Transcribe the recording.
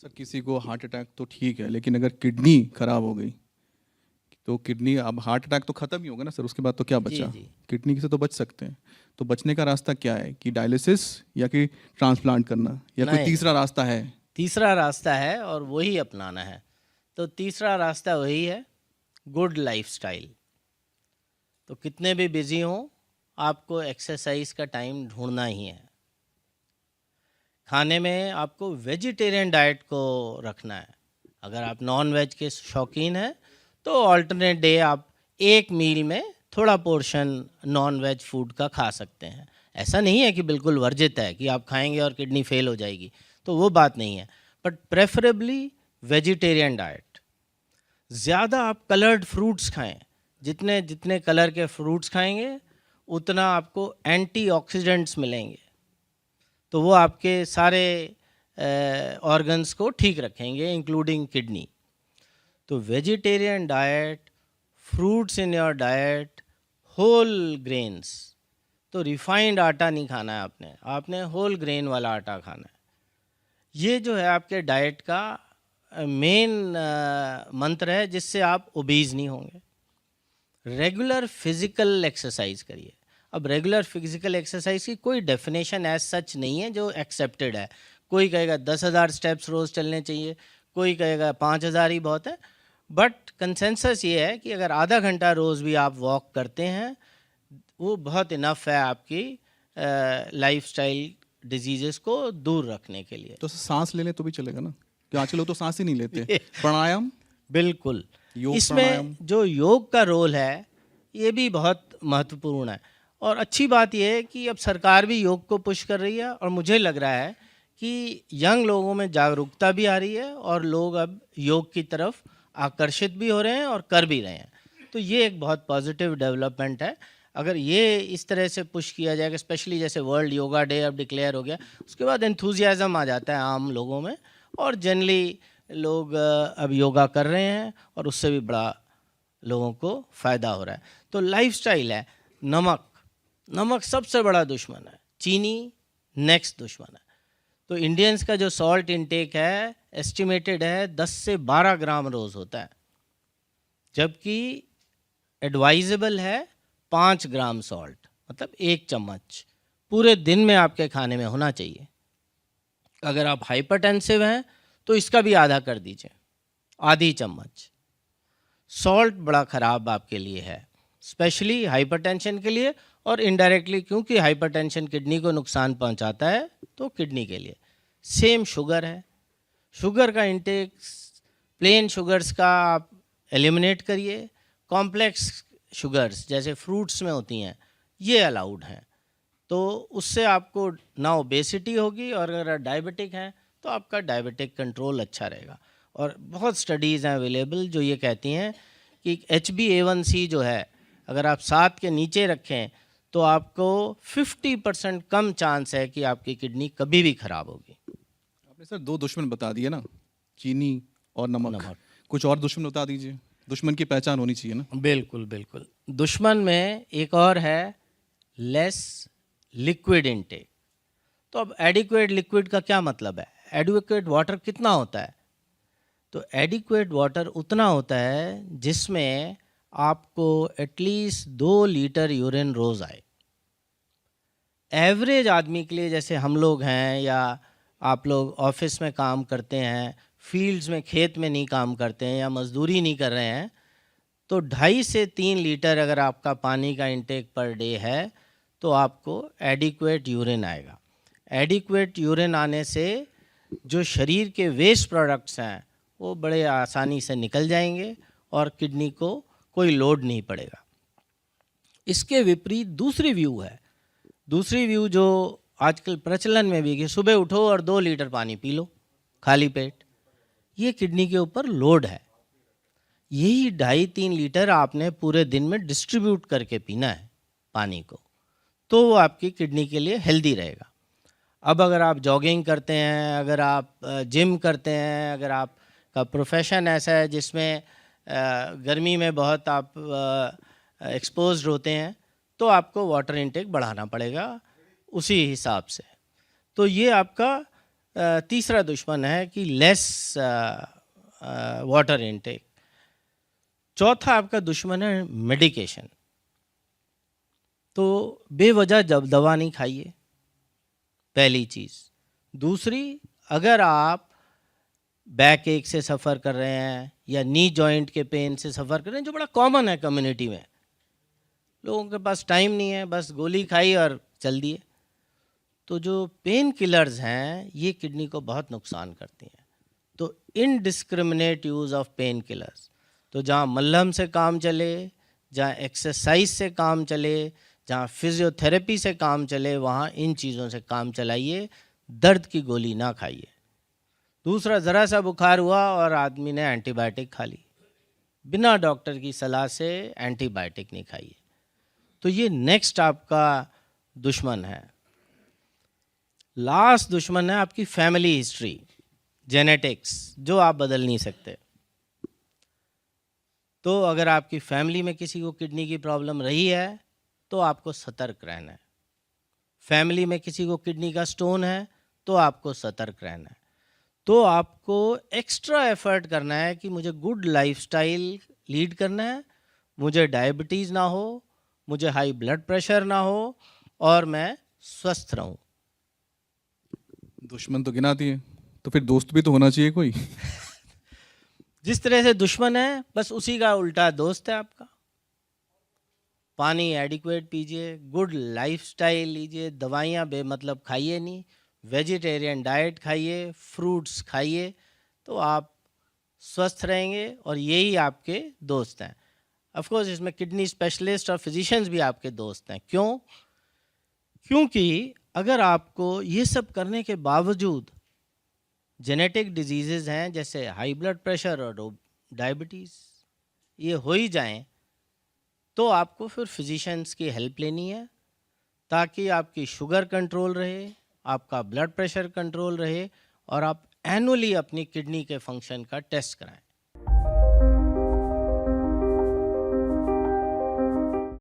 Sir किसी को heart attack तो ठीक है, लेकिन अगर किडनी खराब हो गई तो किडनी, अब हार्ट अटैक तो खत्म ही होगा ना सर, उसके बाद तो क्या जी बचा? जी। किडनी से तो बच सकते हैं। तो बचने का रास्ता क्या है, कि डायलिसिस या कि ट्रांसप्लांट करना, या कोई नहीं तीसरा नहीं, रास्ता है? तीसरा रास्ता है और वही अपनाना है। तो तीसरा रास्ता वही है, गुड लाइफस्टाइल। तो कितने भी बिजी हों, आपको एक्सरसाइज का टाइम ढूंढना ही है। खाने में आपको वेजिटेरियन डाइट को रखना है। अगर आप नॉन वेज के शौकीन हैं तो ऑल्टरनेट डे आप एक मील में थोड़ा पोर्शन नॉन वेज फूड का खा सकते हैं। ऐसा नहीं है कि बिल्कुल वर्जित है कि आप खाएंगे और किडनी फेल हो जाएगी, तो वो बात नहीं है। But preferably vegetarian diet. ज़्यादा आप कलर्ड फ्रूट्स खाएं। जितने जितने कलर के फ्रूट्स खाएंगे उतना आपको एंटीऑक्सीडेंट्स मिलेंगे, तो वो आपके सारे ऑर्गन्स को ठीक रखेंगे इंक्लूडिंग किडनी। तो vegetarian diet, fruits in your diet, whole grains. तो रिफाइंड आटा नहीं खाना है आपने, आपने होल ग्रेन वाला आटा खाना है। ये जो है आपके डाइट का मेन मंत्र है, जिससे आप ओबीज नहीं होंगे। रेगुलर फिजिकल एक्सरसाइज करिए। अब रेगुलर फिजिकल एक्सरसाइज की कोई डेफिनेशन एज सच नहीं है जो एक्सेप्टेड है। कोई कहेगा 10,000 स्टेप्स रोज़ चलने चाहिए, कोई कहेगा 5,000 ही बहुत है। बट कंसेंसस ये है कि अगर आधा घंटा रोज़ भी आप वॉक करते हैं, वो बहुत इनफ है आपकी लाइफस्टाइल डिजीज़ेस को दूर रखने के लिए। तो सांस ले ले तो भी चलेगा ना, कि आजकल लोग तो सांस ही नहीं लेते। प्राणायाम, बिल्कुल। योग इसमें प्राणायाम। जो योग का रोल है ये भी बहुत महत्वपूर्ण है। और अच्छी बात यह है कि अब सरकार भी योग को पुश कर रही है, और मुझे लग रहा है कि यंग लोगों में जागरूकता भी आ रही है और लोग अब योग की तरफ आकर्षित भी हो रहे हैं और कर भी रहे हैं। तो ये एक बहुत पॉजिटिव डेवलपमेंट है। अगर ये इस तरह से पुश किया जाएगा, स्पेशली जैसे वर्ल्ड योगा डे अब डिक्लेयर हो गया, उसके बाद एंथुजियाज़म आ जाता है आम लोगों में, और जनरली लोग अब योगा कर रहे हैं और उससे भी बड़ा लोगों को फ़ायदा हो रहा है। तो लाइफस्टाइल है। नमक, नमक सबसे बड़ा दुश्मन है, चीनी नेक्स्ट दुश्मन है। तो इंडियंस का जो सॉल्ट इनटेक है एस्टिमेटेड है 10 से 12 ग्राम रोज़ होता है, जबकि एडवाइजेबल है 5 ग्राम सॉल्ट, मतलब 1 चम्मच पूरे दिन में आपके खाने में होना चाहिए। अगर आप हाइपरटेंसिव हैं तो इसका भी आधा कर दीजिए, आधी चम्मच। सॉल्ट बड़ा ख़राब आपके लिए है, स्पेशली हाइपरटेंशन के लिए, और इनडायरेक्टली क्योंकि हाइपरटेंशन किडनी को नुकसान पहुंचाता है, तो किडनी के लिए। सेम शुगर है। शुगर का इंटेक, प्लेन शुगर्स का आप एलिमिनेट करिए। कॉम्प्लेक्स शुगर्स जैसे फ्रूट्स में होती हैं, ये अलाउड हैं। तो उससे आपको ना ओबेसिटी होगी, और अगर डायबिटिक हैं तो आपका डायबिटिक कंट्रोल अच्छा रहेगा। और बहुत स्टडीज़ हैं अवेलेबल जो ये कहती हैं कि HbA1c जो है, अगर आप 7 के नीचे रखें तो आपको 50% कम चांस है कि आपकी किडनी कभी भी खराब होगी। आपने सर 2 दुश्मन बता दिए ना, चीनी और नमक। नमक, कुछ और दुश्मन बता दीजिए, दुश्मन की पहचान होनी चाहिए ना। बिल्कुल बिल्कुल। दुश्मन में एक और है, लेस लिक्विड इनटेक। तो अब एडिक्वेट लिक्विड का क्या मतलब है? एडिक्वेट वाटर कितना होता है? तो एडिक्वेट वाटर उतना होता है जिसमें आपको एटलीस्ट 2 लीटर यूरिन रोज़ आए। एवरेज आदमी के लिए, जैसे हम लोग हैं या आप लोग ऑफिस में काम करते हैं, फील्ड्स में खेत में नहीं काम करते हैं या मजदूरी नहीं कर रहे हैं, तो 2.5 से 3 लीटर अगर आपका पानी का इंटेक पर डे है तो आपको एडिक्वेट यूरिन आएगा। एडिक्वेट यूरिन आने से जो शरीर के वेस्ट प्रोडक्ट्स हैं वो बड़े आसानी से निकल जाएंगे और किडनी को कोई लोड नहीं पड़ेगा। इसके विपरीत दूसरी व्यू है, दूसरी व्यू जो आजकल प्रचलन में भी है कि सुबह उठो और 2 लीटर पानी पी लो खाली पेट। ये किडनी के ऊपर लोड है। यही 2.5-3 लीटर आपने पूरे दिन में डिस्ट्रीब्यूट करके पीना है पानी को, तो वो आपकी किडनी के लिए हेल्दी रहेगा। अब अगर आप जॉगिंग करते हैं, अगर आप जिम करते हैं, अगर आपका प्रोफेशन ऐसा है जिसमें गर्मी में बहुत आप एक्सपोज्ड होते हैं, तो आपको वाटर इनटेक बढ़ाना पड़ेगा उसी हिसाब से। तो ये आपका तीसरा दुश्मन है कि लेस वाटर इनटेक। चौथा आपका दुश्मन है मेडिकेशन। तो बेवजह जब दवा नहीं खाइए, पहली चीज़। दूसरी, अगर आप बैक एक से सफ़र कर रहे हैं या नी जॉइंट के पेन से सफ़र कर रहे हैं, जो बड़ा कॉमन है कम्युनिटी में, लोगों के पास टाइम नहीं है, बस गोली खाई और चल दिए, तो जो पेन किलर्स हैं ये किडनी को बहुत नुकसान करती हैं। तो indiscriminate use of pain killers, तो जहाँ मल्हम से काम चले, जहाँ एक्सरसाइज से काम चले, जहाँ फिजियोथेरेपी से काम चले, वहाँ इन चीज़ों से काम चलाइए, दर्द की गोली ना खाइए। दूसरा, ज़रा सा बुखार हुआ और आदमी ने एंटीबायोटिक खा ली, बिना डॉक्टर की सलाह से एंटीबायोटिक नहीं खाइए। तो ये नेक्स्ट आपका दुश्मन है। लास्ट दुश्मन है आपकी फैमिली हिस्ट्री, जेनेटिक्स, जो आप बदल नहीं सकते। तो अगर आपकी फैमिली में किसी को किडनी की प्रॉब्लम रही है तो आपको सतर्क रहना है। फैमिली में किसी को किडनी का स्टोन है तो आपको सतर्क रहना है। तो आपको एक्स्ट्रा एफर्ट करना है कि मुझे गुड लाइफस्टाइल लीड करना है, मुझे डायबिटीज़ ना हो, मुझे हाई ब्लड प्रेशर ना हो और मैं स्वस्थ रहूं। दुश्मन तो गिनाती है, तो फिर दोस्त भी तो होना चाहिए कोई। जिस तरह से दुश्मन है बस उसी का उल्टा दोस्त है आपका। पानी एडिक्वेट पीजिए, गुड लाइफस्टाइल लीजिए, दवाइयाँ बेमतलब खाइए नहीं, वेजिटेरियन डाइट खाइए, फ्रूट्स खाइए, तो आप स्वस्थ रहेंगे और यही आपके दोस्त हैं। ऑफ कोर्स इसमें किडनी स्पेशलिस्ट और फिजिशियंस भी आपके दोस्त हैं। क्यों? क्योंकि अगर आपको ये सब करने के बावजूद जेनेटिक डिजीज़ेज़ हैं जैसे हाई ब्लड प्रेशर और डायबिटीज़, ये हो ही जाएं, तो आपको फिर फिजिशियंस की हेल्प लेनी है ताकि आपकी शुगर कंट्रोल रहे, आपका ब्लड प्रेशर कंट्रोल रहे और आप एनुअली अपनी किडनी के फंक्शन का टेस्ट कराएं।